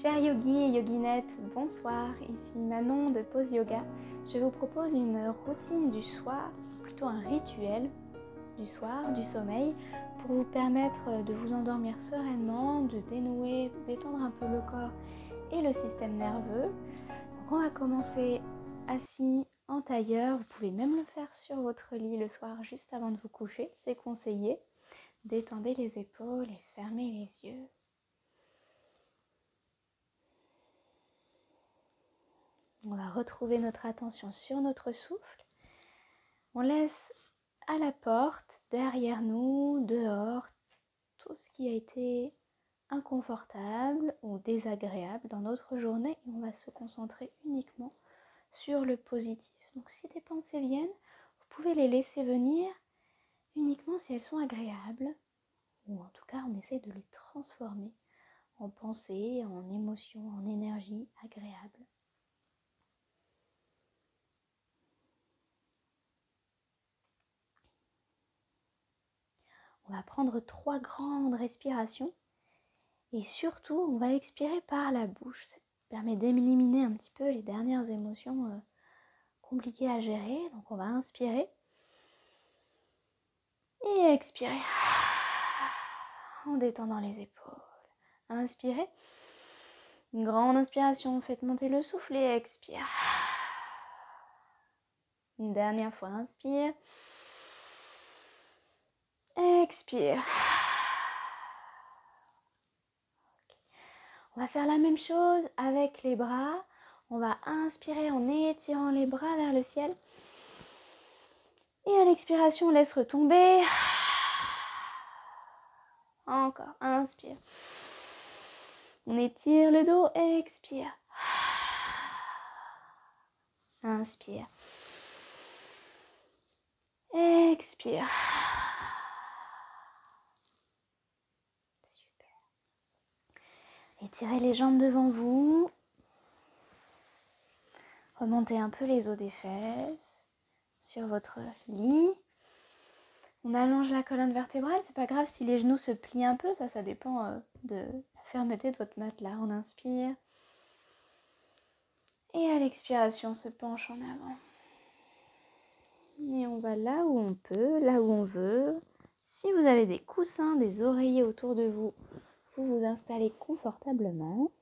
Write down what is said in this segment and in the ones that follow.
Chers yogis et yoginettes, bonsoir, ici Manon de Pose Yoga. Je vous propose une routine du soir, plutôt un rituel du soir, du sommeil, pour vous permettre de vous endormir sereinement, de dénouer, détendre un peu le corps et le système nerveux. Donc on va commencer assis en tailleur, vous pouvez même le faire sur votre lit le soir juste avant de vous coucher, c'est conseillé. Détendez les épaules et fermez les yeux. On va retrouver notre attention sur notre souffle. On laisse à la porte, derrière nous, dehors, tout ce qui a été inconfortable ou désagréable dans notre journée et on va se concentrer uniquement sur le positif. Donc si des pensées viennent, vous pouvez les laisser venir uniquement si elles sont agréables ou en tout cas on essaie de les transformer en pensées, en émotions, en énergie agréable. On va prendre 3 grandes respirations et surtout on va expirer par la bouche. Ça permet d'éliminer un petit peu les dernières émotions compliquées à gérer. Donc on va inspirer et expirer en détendant les épaules. Inspirez, une grande inspiration, faites monter le souffle et expire. Une dernière fois, inspire, expire. On va faire la même chose avec les bras. On va inspirer en étirant les bras vers le ciel. Et à l'expiration, on laisse retomber. Encore, inspire. On étire le dos, expire. Inspire. Expire. Super. Étirez les jambes devant vous. Remontez un peu les os des fesses sur votre lit. On allonge la colonne vertébrale. C'est pas grave si les genoux se plient un peu. Ça dépend de la fermeté de votre matelas. On inspire. Et à l'expiration, on se penche en avant. Et on va là où on peut, là où on veut. Si vous avez des coussins, des oreillers autour de vous, vous vous installez confortablement.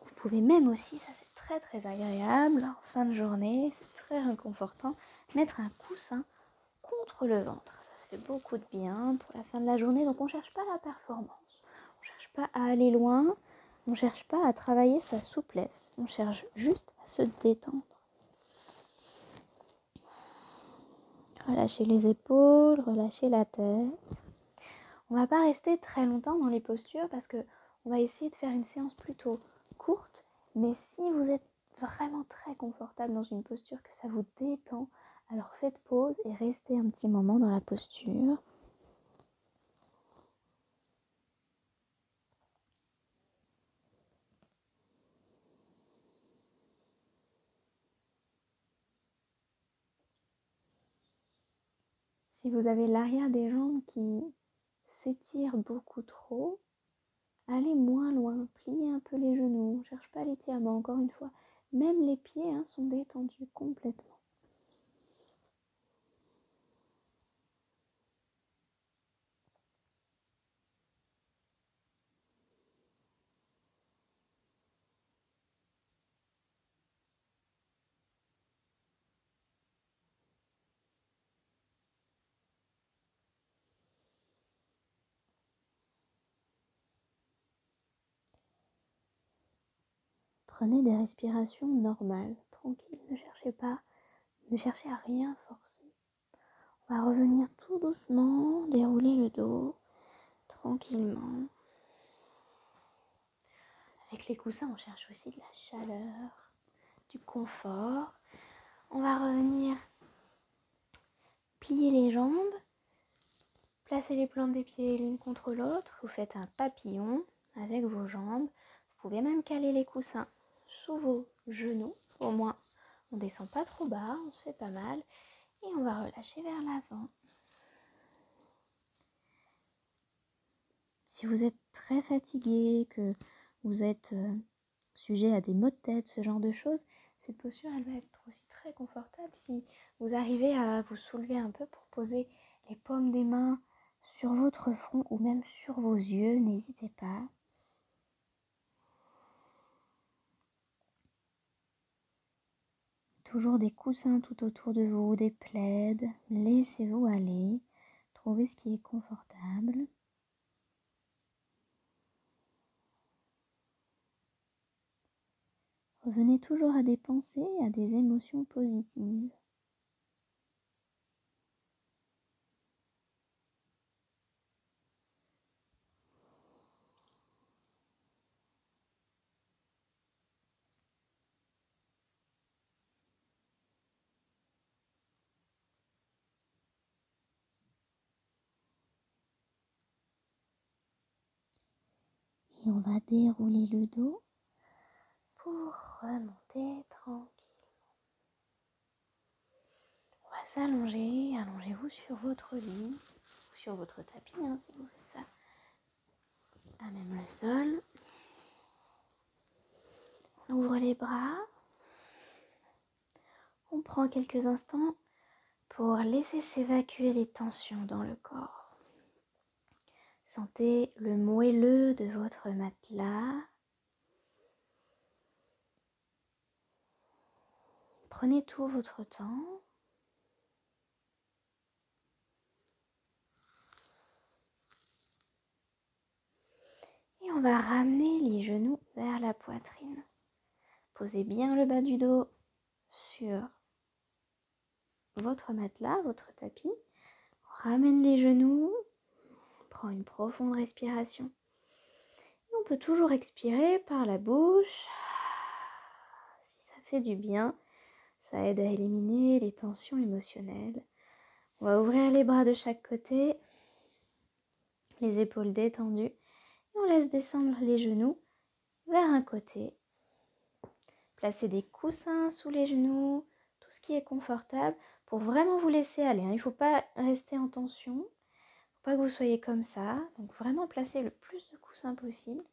Vous pouvez même aussi, ça c'est très agréable, en fin de journée, c'est très réconfortant, mettre un coussin contre le ventre. Ça fait beaucoup de bien pour la fin de la journée. Donc on ne cherche pas la performance, on ne cherche pas à aller loin, on ne cherche pas à travailler sa souplesse, on cherche juste à se détendre. Relâchez les épaules, relâchez la tête. On ne va pas rester très longtemps dans les postures parce qu'on va essayer de faire une séance plutôt courte. Mais si vous êtes vraiment très confortable dans une posture, que ça vous détend, alors faites pause et restez un petit moment dans la posture. Si vous avez l'arrière des jambes qui s'étire beaucoup trop, allez moins loin, pliez un peu les genoux, on ne cherche pas l'étirement, encore une fois. Même les pieds sont détendus complètement. Prenez des respirations normales, tranquilles, ne cherchez à rien forcer. On va revenir tout doucement, dérouler le dos, tranquillement. Avec les coussins, on cherche aussi de la chaleur, du confort. On va revenir plier les jambes, placer les plantes des pieds l'une contre l'autre. Vous faites un papillon avec vos jambes. Vous pouvez même caler les coussins sous vos genoux. Au moins, on ne descend pas trop bas, on se fait pas mal. Et on va relâcher vers l'avant. Si vous êtes très fatigué, que vous êtes sujet à des maux de tête, ce genre de choses, cette posture, elle va être aussi très confortable si vous arrivez à vous soulever un peu pour poser les paumes des mains sur votre front ou même sur vos yeux, n'hésitez pas. Toujours des coussins tout autour de vous, des plaids, laissez-vous aller, trouvez ce qui est confortable. Revenez toujours à des pensées, à des émotions positives. Et on va dérouler le dos pour remonter tranquille. On va s'allonger, allongez-vous sur votre lit ou sur votre tapis si vous faites ça à même le sol. On ouvre les bras. On prend quelques instants pour laisser s'évacuer les tensions dans le corps. Sentez le moelleux de votre matelas. Prenez tout votre temps. Et on va ramener les genoux vers la poitrine. Posez bien le bas du dos sur votre matelas, votre tapis. On ramène les genoux. On prend une profonde respiration. Et on peut toujours expirer par la bouche. Si ça fait du bien, ça aide à éliminer les tensions émotionnelles. On va ouvrir les bras de chaque côté, les épaules détendues. Et on laisse descendre les genoux vers un côté. Placez des coussins sous les genoux, tout ce qui est confortable pour vraiment vous laisser aller. Il ne faut pas rester en tension, il ne faut pas que vous soyez comme ça. Donc vraiment placez le plus de coussins possible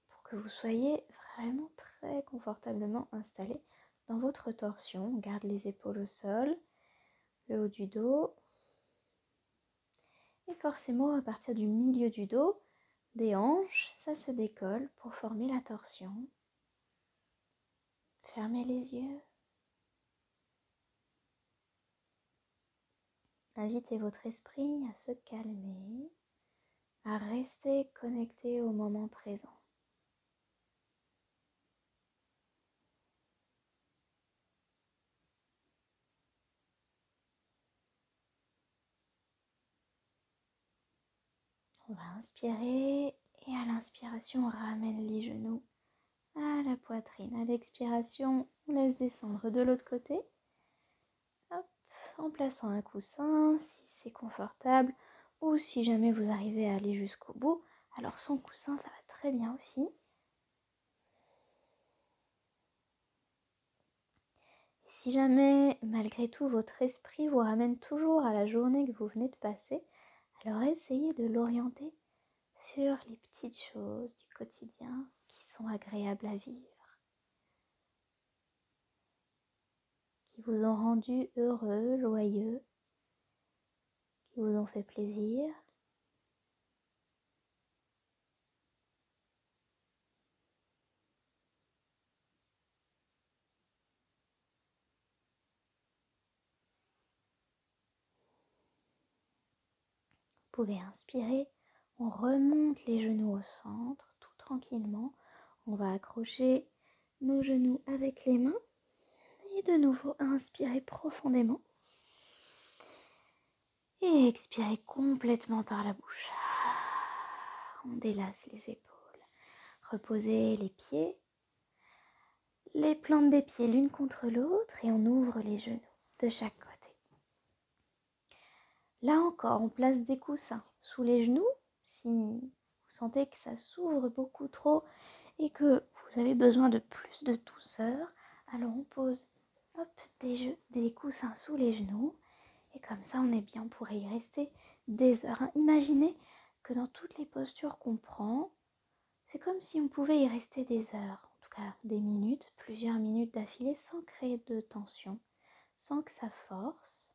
pour que vous soyez vraiment très confortablement installé dans votre torsion. On garde les épaules au sol, le haut du dos. Et forcément, à partir du milieu du dos, des hanches, ça se décolle pour former la torsion. Fermez les yeux. Invitez votre esprit à se calmer, à rester connecté au moment présent. On va inspirer et à l'inspiration, on ramène les genoux à la poitrine. À l'expiration, on laisse descendre de l'autre côté. Hop, en plaçant un coussin, si c'est confortable, ou si jamais vous arrivez à aller jusqu'au bout, alors sans coussin, ça va très bien aussi. Et si jamais, malgré tout, votre esprit vous ramène toujours à la journée que vous venez de passer, alors essayez de l'orienter sur les petites choses du quotidien qui sont agréables à vivre, qui vous ont rendu heureux, joyeux, qui vous ont fait plaisir. Vous pouvez inspirer, on remonte les genoux au centre, tout tranquillement. On va accrocher nos genoux avec les mains et de nouveau inspirer profondément. Et expirez complètement par la bouche. On délace les épaules. Reposez les pieds, les plantes des pieds l'une contre l'autre et on ouvre les genoux de chaque côté. Là encore, on place des coussins sous les genoux. Si vous sentez que ça s'ouvre beaucoup trop et que vous avez besoin de plus de douceur, alors on pose des coussins sous les genoux. Et comme ça, on est bien, on pourrait y rester des heures. Imaginez que dans toutes les postures qu'on prend, c'est comme si on pouvait y rester des heures, en tout cas des minutes, plusieurs minutes d'affilée sans créer de tension, sans que ça force.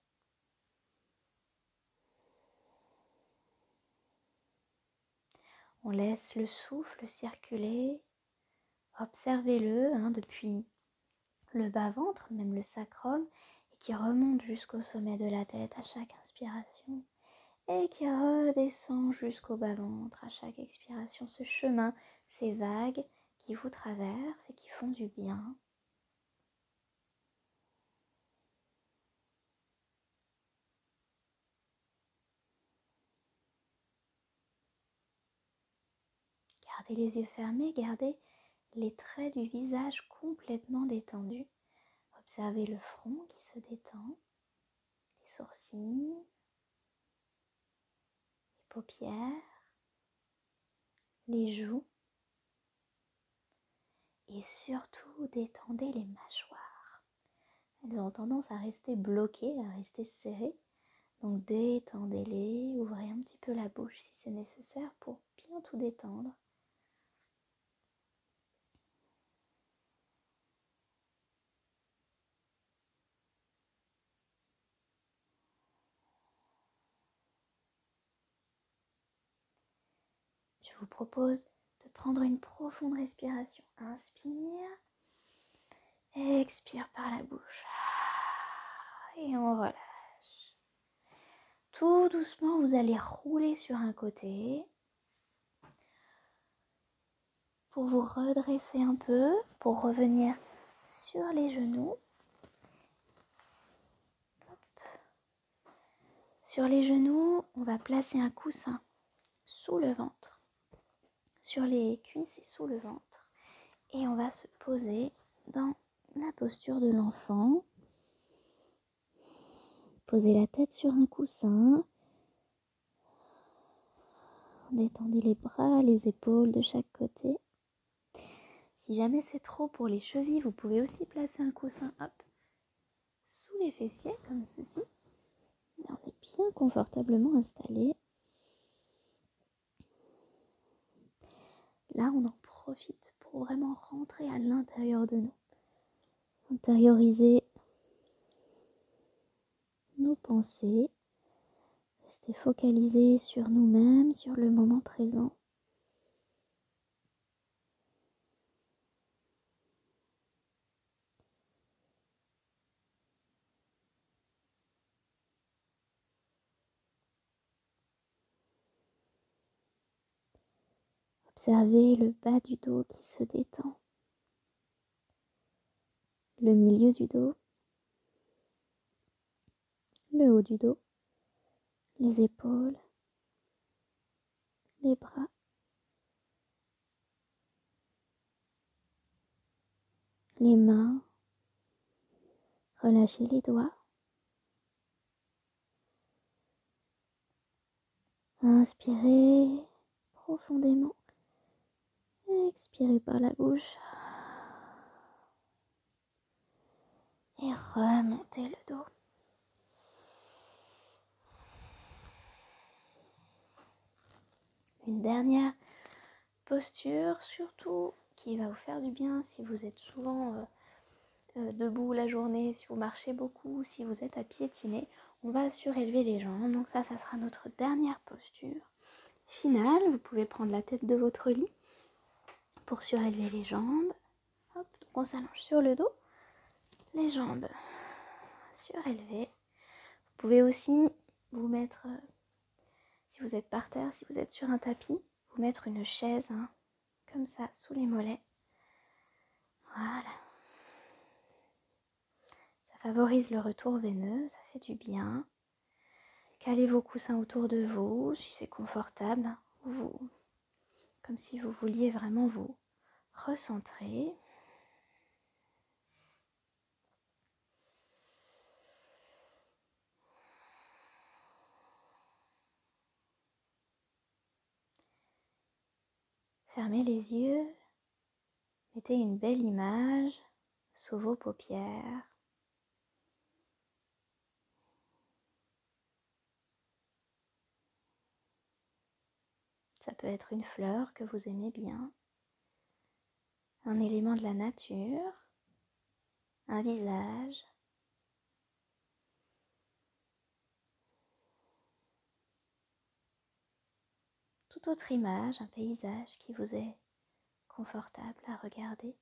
On laisse le souffle circuler, observez-le depuis le bas-ventre, même le sacrum, et qui remonte jusqu'au sommet de la tête à chaque inspiration et qui redescend jusqu'au bas-ventre à chaque expiration. Ce chemin, ces vagues qui vous traversent et qui font du bien. Gardez les yeux fermés, gardez les traits du visage complètement détendus. Observez le front qui se détend, les sourcils, les paupières, les joues et surtout détendez les mâchoires. Elles ont tendance à rester bloquées, à rester serrées. Donc détendez-les, ouvrez un petit peu la bouche si c'est nécessaire pour bien tout détendre. Je vous propose de prendre une profonde respiration. Inspire, expire par la bouche et on relâche. Tout doucement, vous allez rouler sur un côté pour vous redresser un peu, pour revenir sur les genoux. Sur les genoux, on va placer un coussin sous le ventre, sur les cuisses et sous le ventre. Et on va se poser dans la posture de l'enfant. Posez la tête sur un coussin. Détendez les bras, les épaules de chaque côté. Si jamais c'est trop pour les chevilles, vous pouvez aussi placer un coussin sous les fessiers comme ceci. Et on est bien confortablement installé. Là, on en profite pour vraiment rentrer à l'intérieur de nous. Intérioriser nos pensées. Rester focalisé sur nous-mêmes, sur le moment présent. Observez le bas du dos qui se détend, le milieu du dos, le haut du dos, les épaules, les bras, les mains. Relâchez les doigts. Inspirez profondément. Expirez par la bouche. Et remontez le dos. Une dernière posture, surtout qui va vous faire du bien si vous êtes souvent debout la journée, si vous marchez beaucoup, si vous êtes à piétiner. On va surélever les jambes. Donc ça sera notre dernière posture finale. Vous pouvez prendre la tête de votre lit pour surélever les jambes. Hop, donc on s'allonge sur le dos. Les jambes surélevées. Vous pouvez aussi vous mettre, si vous êtes par terre, si vous êtes sur un tapis, vous mettre une chaise, comme ça, sous les mollets. Voilà. Ça favorise le retour veineux, ça fait du bien. Calez vos coussins autour de vous, si c'est confortable, comme si vous vouliez vraiment vous recentrer. Fermez les yeux, mettez une belle image sous vos paupières. Ça peut être une fleur que vous aimez bien, un élément de la nature, un visage. Toute autre image, un paysage qui vous est confortable à regarder.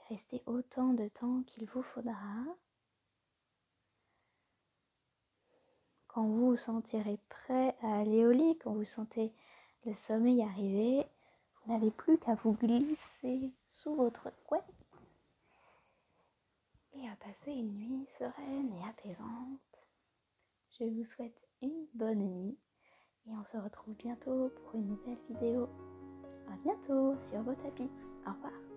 Restez autant de temps qu'il vous faudra. Quand vous vous sentirez prêt à aller au lit, quand vous sentez le sommeil arriver, vous n'avez plus qu'à vous glisser sous votre couette et à passer une nuit sereine et apaisante. Je vous souhaite une bonne nuit et on se retrouve bientôt pour une nouvelle vidéo. À bientôt sur vos tapis. Au revoir.